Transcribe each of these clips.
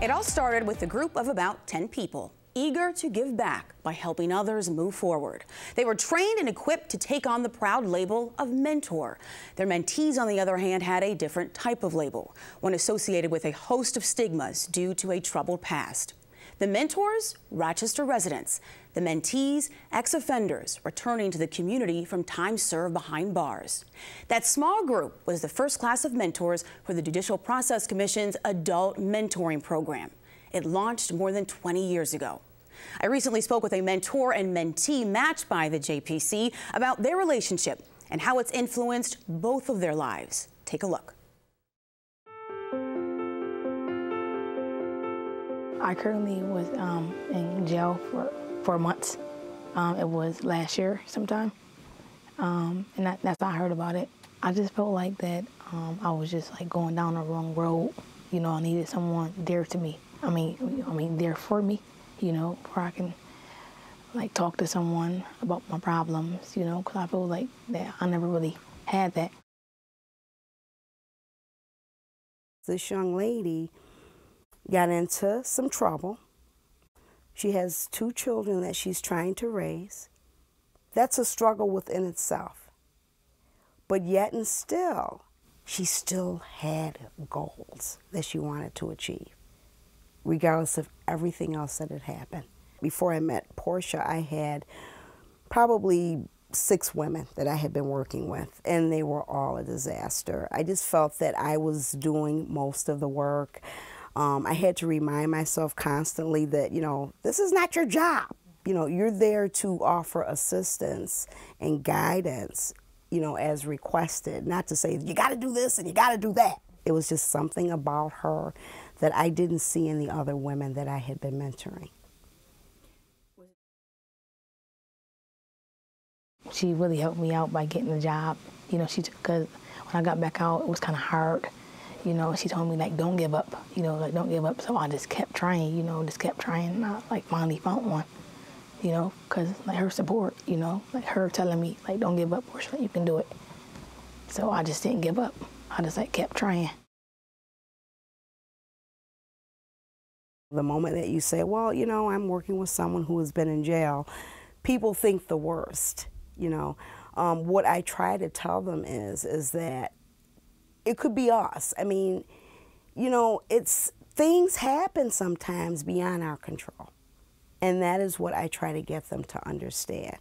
It all started with a group of about 10 people, eager to give back by helping others move forward. They were trained and equipped to take on the proud label of mentor. Their mentees, on the other hand, had a different type of label, one associated with a host of stigmas due to a troubled past. The mentors, Rochester residents. The mentees, ex-offenders returning to the community from time served behind bars. That small group was the first class of mentors for the Judicial Process Commission's Adult Mentoring Program. It launched more than 20 years ago. I recently spoke with a mentor and mentee matched by the JPC about their relationship and how it's influenced both of their lives. Take a look. I currently was in jail for 4 months. It was last year sometime, and that's how I heard about it. I just felt like that I was just like going down the wrong road. You know, I needed someone dear to me. I mean, there for me. You know, where I can like talk to someone about my problems. You know, because I feel like that I never really had that. This young lady got into some trouble. She has 2 children that she's trying to raise. That's a struggle within itself. But yet and still, she still had goals that she wanted to achieve, regardless of everything else that had happened. Before I met Portia, I had probably 6 women that I had been working with, and they were all a disaster. I just felt that I was doing most of the work. I had to remind myself constantly that, you know, this is not your job. You know, you're there to offer assistance and guidance, you know, as requested, not to say you got to do this and you got to do that. It was just something about her that I didn't see in the other women that I had been mentoring. She really helped me out by getting the job. You know, because when I got back out, it was kind of hard. You know, she told me, like, don't give up, you know, like, don't give up. So I just kept trying, you know, just kept trying. And I, like, finally found one, you know, because, like, her support, you know, like, her telling me, like, don't give up, Portia, you can do it. So I just didn't give up. I just, like, kept trying. The moment that you say, well, you know, I'm working with someone who has been in jail, people think the worst, you know. What I try to tell them is that it could be us. I mean, you know, things happen sometimes beyond our control. And that is what I try to get them to understand.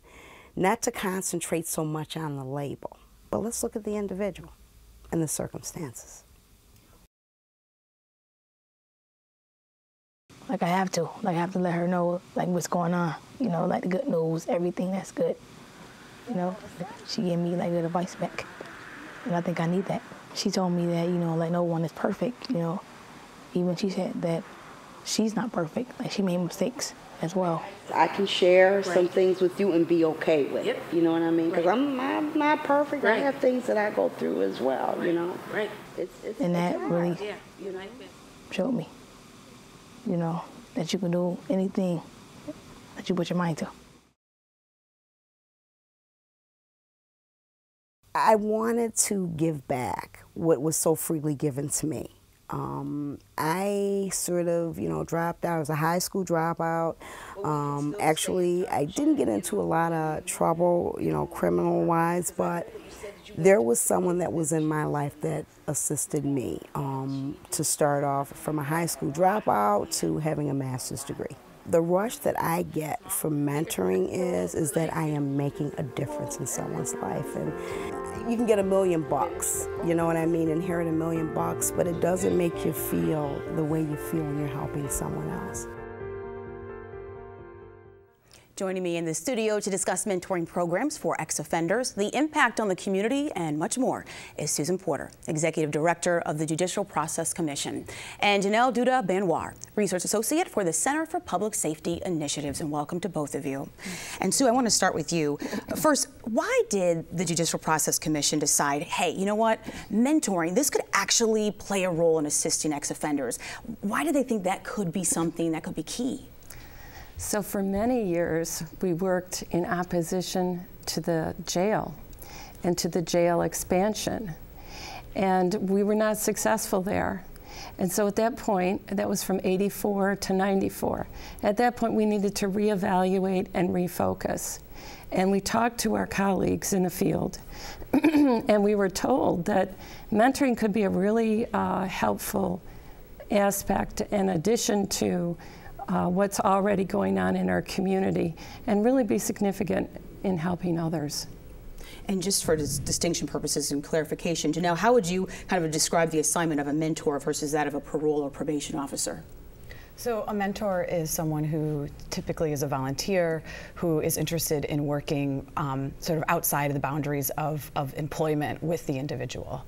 Not to concentrate so much on the label, but let's look at the individual and the circumstances. Like, I have to let her know, like, what's going on, you know, like the good news, everything that's good. You know, she gave me, like, good advice back, and I think I need that. She told me that, you know, like, no one is perfect, you know. Even she said that she's not perfect, like, she made mistakes as well. I can share some things with you and be okay with it, you know what I mean? Because I'm not perfect. I have things that I go through as well, you know. Right. And that really showed me, you know, that you can do anything that you put your mind to. I wanted to give back what was so freely given to me. I sort of, you know, dropped out. I was a high school dropout. Actually, I didn't get into a lot of trouble, you know, criminal-wise, but there was someone that was in my life that assisted me to start off from a high school dropout to having a master's degree. The rush that I get from mentoring is that I am making a difference in someone's life. And you can get $1 million, you know what I mean, inherit $1 million, but it doesn't make you feel the way you feel when you're helping someone else. Joining me in the studio to discuss mentoring programs for ex-offenders, the impact on the community, and much more is Susan Porter, Executive Director of the Judicial Process Commission, and Janelle Duda-Benoit, Research Associate for the Center for Public Safety Initiatives. And welcome to both of you. And Sue, I want to start with you. First, why did the Judicial Process Commission decide, hey, you know what, mentoring, this could actually play a role in assisting ex-offenders? Why did they think that could be something that could be key? So for many years, we worked in opposition to the jail and to the jail expansion. And we were not successful there. And so at that point, that was from 84 to 94. At that point, we needed to reevaluate and refocus. And we talked to our colleagues in the field, and we were told that mentoring could be a really helpful aspect in addition to what's already going on in our community, and really be significant in helping others. And just for distinction purposes and clarification, Janelle, how would you kind of describe the assignment of a mentor versus that of a parole or probation officer? So a mentor is someone who typically is a volunteer who is interested in working sort of outside of the boundaries of employment with the individual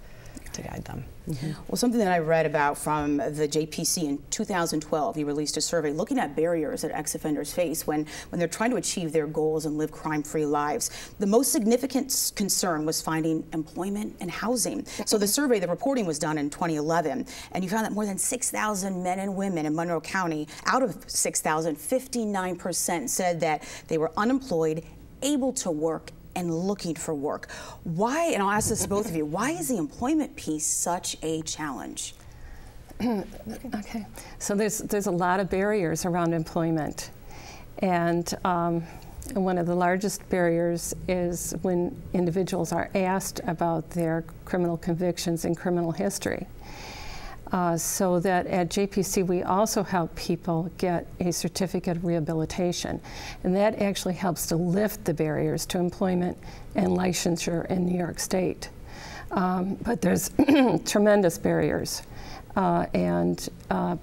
to guide them. Mm-hmm. Well, something that I read about from the JPC in 2012, he released a survey looking at barriers that ex-offenders face when they're trying to achieve their goals and live crime-free lives. The most significant concern was finding employment and housing. So the survey, the reporting was done in 2011, and you found that more than 6,000 men and women in Monroe County, out of 6,000, 59% said that they were unemployed, able to work, and looking for work. Why, and I'll ask this to both of you, why is the employment piece such a challenge? Okay, so there's a lot of barriers around employment. And one of the largest barriers is when individuals are asked about their criminal convictions and criminal history. So that at JPC we also help people get a certificate of rehabilitation, and that actually helps to lift the barriers to employment and licensure in New York State. But there's tremendous barriers, and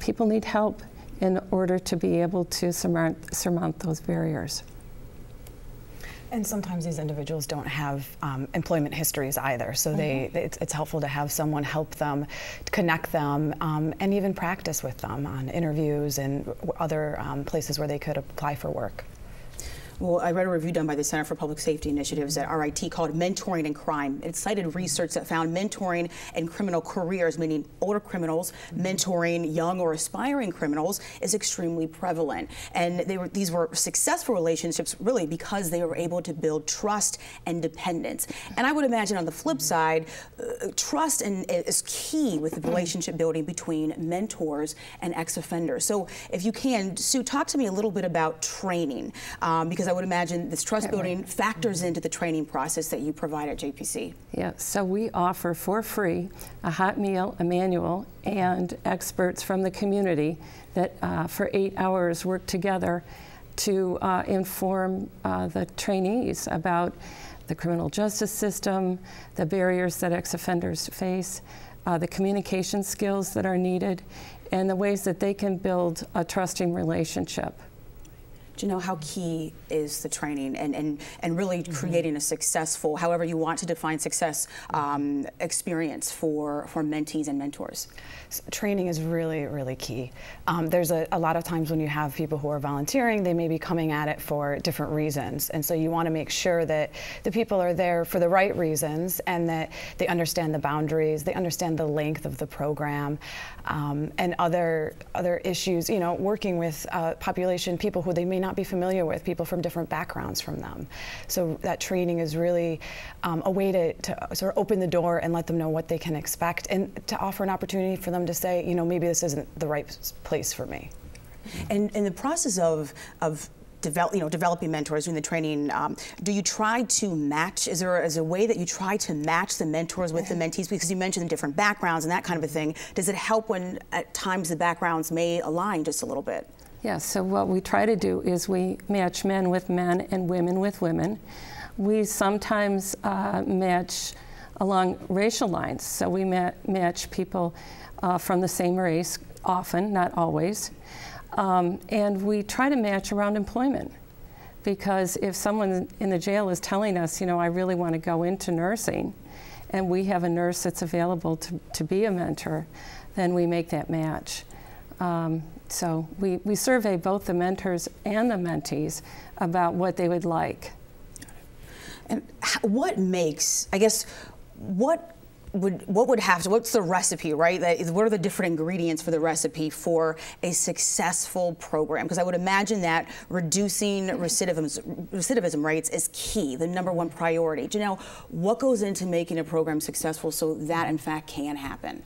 people need help in order to be able to surmount those barriers. And sometimes these individuals don't have employment histories either, so it's helpful to have someone help them, connect them, and even practice with them on interviews and other places where they could apply for work. Well, I read a review done by the Center for Public Safety Initiatives at RIT called Mentoring in Crime. It cited research that found mentoring in criminal careers, meaning older criminals, mentoring young or aspiring criminals, is extremely prevalent. And these were successful relationships really because they were able to build trust and dependence. And I would imagine on the flip side, trust is key with the relationship building between mentors and ex-offenders. So if you can, Sue, talk to me a little bit about training, because I would imagine this trust building factors into the training process that you provide at JPC. Yeah, so we offer for free a hot meal, a manual, and experts from the community that for 8 hours work together to inform the trainees about the criminal justice system, the barriers that ex-offenders face, the communication skills that are needed, and the ways that they can build a trusting relationship. Do you know how key is the training and really creating a successful, however you want to define success, experience for mentees and mentors? Training is really, really key. There's a lot of times when you have people who are volunteering, they may be coming at it for different reasons. And so you want to make sure that the people are there for the right reasons and that they understand the boundaries, they understand the length of the program, and other issues, you know, working with population, people who they may not be familiar with, people from different backgrounds from them. So that training is really a way to sort of open the door and let them know what they can expect, and to offer an opportunity for them to say, you know, maybe this isn't the right place for me. And in the process of developing mentors, doing the training, do you try to match, is there a way that you try to match the mentors with the mentees? Because you mentioned the different backgrounds and that kind of a thing. Does it help when at times the backgrounds may align just a little bit? Yeah, so what we try to do is we match men with men and women with women. We sometimes match along racial lines. So we match people from the same race, often, not always. And we try to match around employment. Because if someone in the jail is telling us, you know, I really want to go into nursing, and we have a nurse that's available to be a mentor, then we make that match. So we survey both the mentors and the mentees about what they would like. And what makes, I guess, what's the recipe, right? What are the different ingredients for the recipe for a successful program? Because I would imagine that reducing recidivism rates is key, the #1 priority. Janelle, what goes into making a program successful so that in fact can happen?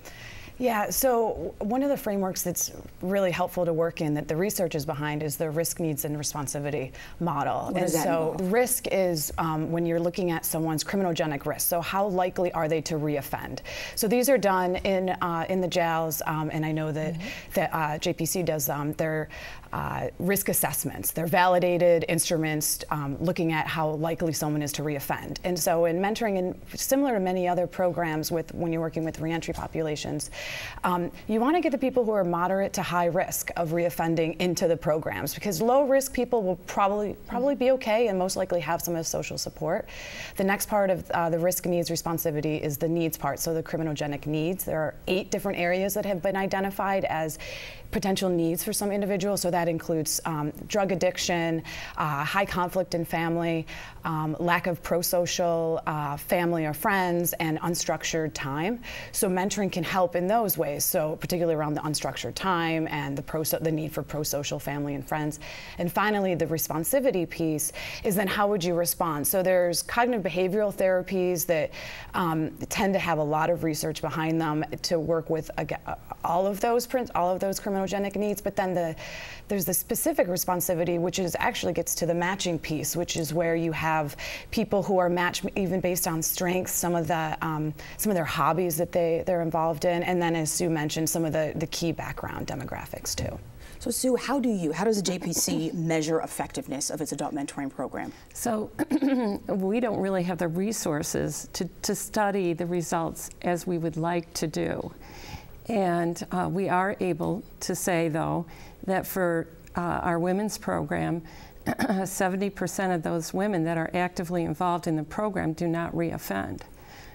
Yeah, so one of the frameworks that's really helpful to work in that the research is behind is the risk, needs, and responsivity model. What does that involve? Risk is when you're looking at someone's criminogenic risk. So how likely are they to reoffend? So these are done in the jails, and I know that JPC does their risk assessments. They're validated instruments looking at how likely someone is to reoffend. And so in mentoring, and similar to many other programs when you're working with reentry populations, you want to get the people who are moderate to high risk of reoffending into the programs, because low risk people will probably be okay and most likely have some of the social support. The next part of the risk, needs, responsivity is the needs part, so the criminogenic needs. There are 8 different areas that have been identified as potential needs for some individuals. So that includes drug addiction, high conflict in family, lack of pro-social family or friends, and unstructured time. So mentoring can help in those ways. So particularly around the unstructured time and the need for pro-social family and friends. And finally, the responsivity piece is then how would you respond? So there's cognitive behavioral therapies that tend to have a lot of research behind them to work with all of those criminogenic needs, but then there's the specific responsivity, which actually gets to the matching piece, which is where you have people who are matched even based on strengths, some of their hobbies that they're involved in, and then, as Sue mentioned, some of the key background demographics too. So Sue, how does the JPC measure effectiveness of its adult mentoring program? So we don't really have the resources to study the results as we would like to do. And we are able to say, though, that for our women's program, 70% of those women that are actively involved in the program do not reoffend.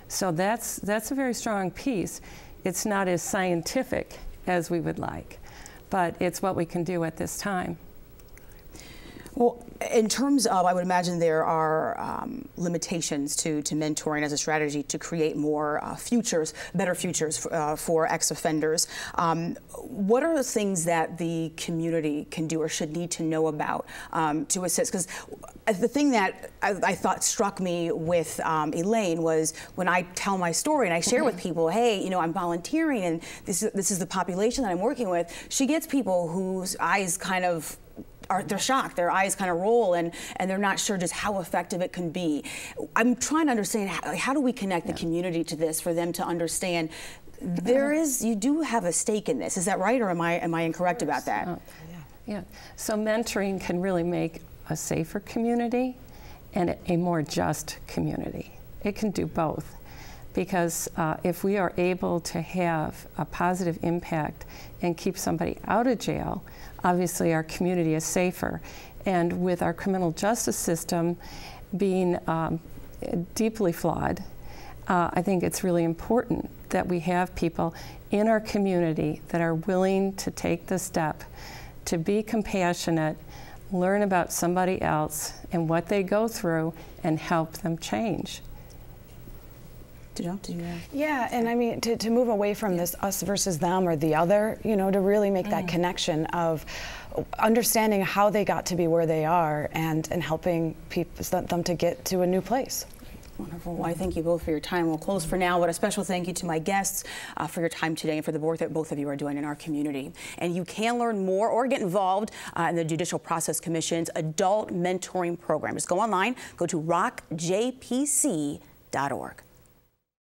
So that's a very strong piece. It's not as scientific as we would like, but it's what we can do at this time. Well, in terms of, I would imagine there are limitations to mentoring as a strategy to create more better futures for ex-offenders. What are the things that the community can do or should need to know about to assist? Because the thing that I thought struck me with Elaine was when I tell my story and I share with people, hey, you know, I'm volunteering and this is the population that I'm working with, she gets people whose eyes kind of they're shocked, their eyes kind of roll, and they're not sure just how effective it can be. I'm trying to understand how do we connect the community to this for them to understand you do have a stake in this. Is that right, or am I incorrect about that? Yeah. So mentoring can really make a safer community and a more just community. It can do both. Because if we are able to have a positive impact and keep somebody out of jail, obviously our community is safer. And with our criminal justice system being deeply flawed, I think it's really important that we have people in our community that are willing to take the step to be compassionate, learn about somebody else and what they go through, and help them change. Yeah, and I mean, to move away from this us versus them or the other, you know, to really make that connection of understanding how they got to be where they are and helping them to get to a new place. Wonderful. Well, I thank you both for your time. We'll close for now, but a special thank you to my guests for your time today and for the work that both of you are doing in our community. And you can learn more or get involved in the Judicial Process Commission's Adult Mentoring Program. Just go online, go to rockjpc.org.